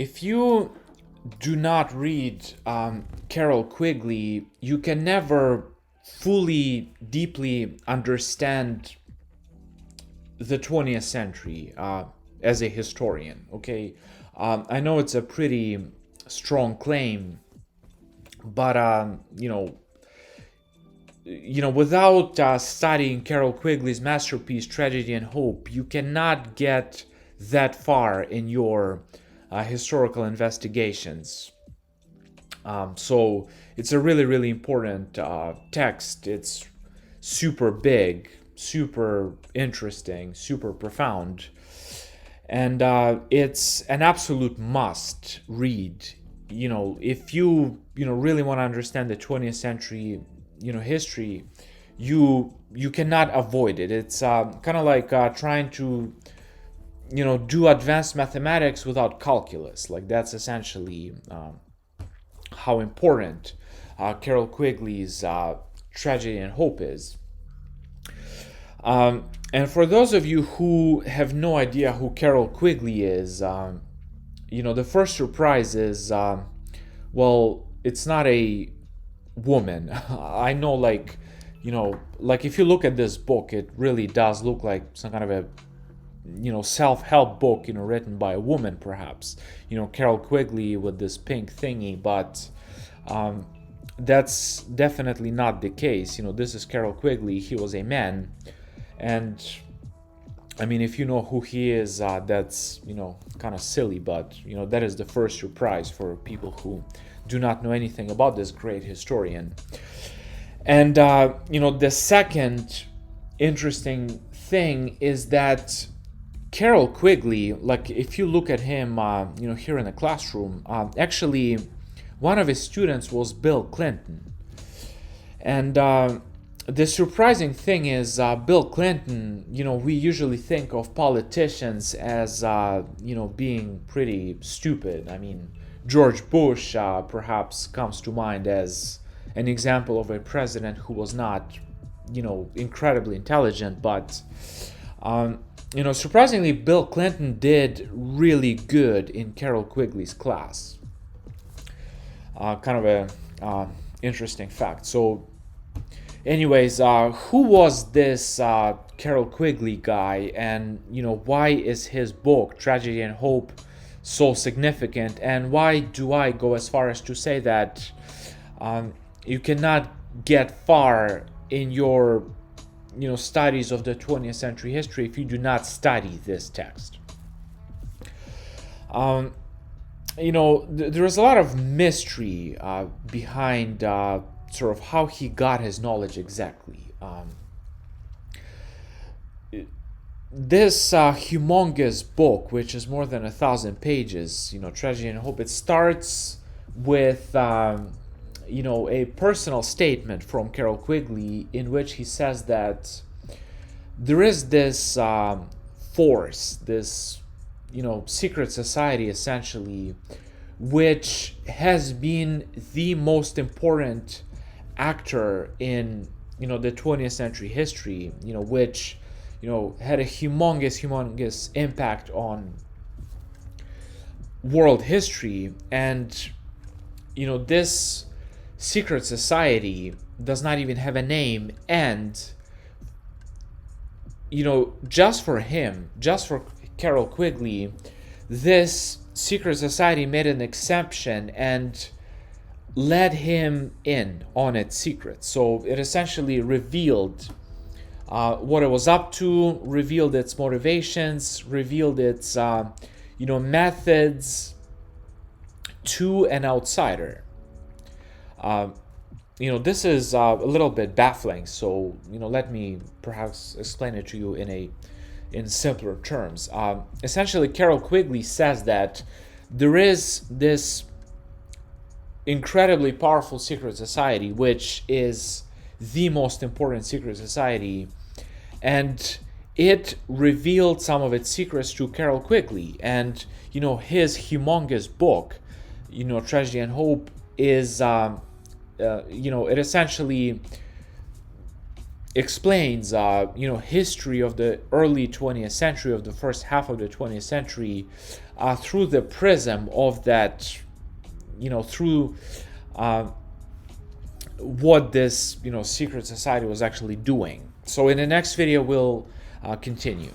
if you do not read Carroll Quigley, you can never fully, deeply understand the 20th century as a historian. Okay, I know it's a pretty strong claim, but without studying Carroll Quigley's masterpiece, Tragedy and Hope, you cannot get that far in your historical investigations. So it's a really, really important text. It's super big, super interesting, super profound, and it's an absolute must read. If you really want to understand the 20th century, history, you cannot avoid it. It's kind of like trying to do advanced mathematics without calculus. Like, that's essentially how important Carroll Quigley's Tragedy and Hope is. And for those of you who have no idea who Carroll Quigley is, the first surprise is, well, it's not a woman. I know, like if you look at this book, it really does look like some kind of a self-help book, written by a woman, perhaps. Carroll Quigley with this pink thingy, but that's definitely not the case. This is Carroll Quigley. He was a man, and I mean, if you know who he is, that's kind of silly, but that is the first surprise for people who do not know anything about this great historian. And the second interesting thing is that Carroll Quigley, like, if you look at him, here in the classroom, actually, one of his students was Bill Clinton. And the surprising thing is, Bill Clinton, we usually think of politicians as, being pretty stupid. I mean, George Bush perhaps comes to mind as an example of a president who was not, incredibly intelligent, but surprisingly, Bill Clinton did really good in Carroll Quigley's class. Kind of a interesting fact. So, anyways, who was this Carroll Quigley guy, and why is his book Tragedy and Hope so significant, and why do I go as far as to say that you cannot get far in your studies of the 20th century history if you do not study this text? There is a lot of mystery behind sort of how he got his knowledge exactly. This humongous book, which is more than 1,000 pages, Tragedy and Hope, it starts with a personal statement from Carroll Quigley, in which he says that there is this force, this secret society, essentially, which has been the most important actor in the 20th century history, which had a humongous impact on world history. And this secret society does not even have a name, and just for him, just for Carroll Quigley, this secret society made an exception and let him in on its secrets. So it essentially revealed what it was up to, revealed its motivations, revealed its methods to an outsider. This is a little bit baffling, so let me perhaps explain it to you in simpler terms. Essentially, Carroll Quigley says that there is this incredibly powerful secret society, which is the most important secret society, and it revealed some of its secrets to Carroll Quigley. And his humongous book, Tragedy and Hope, is it essentially explains history of the early 20th century, of the first half of the 20th century, through the prism of that, through what this secret society was actually doing. So in the next video we'll continue.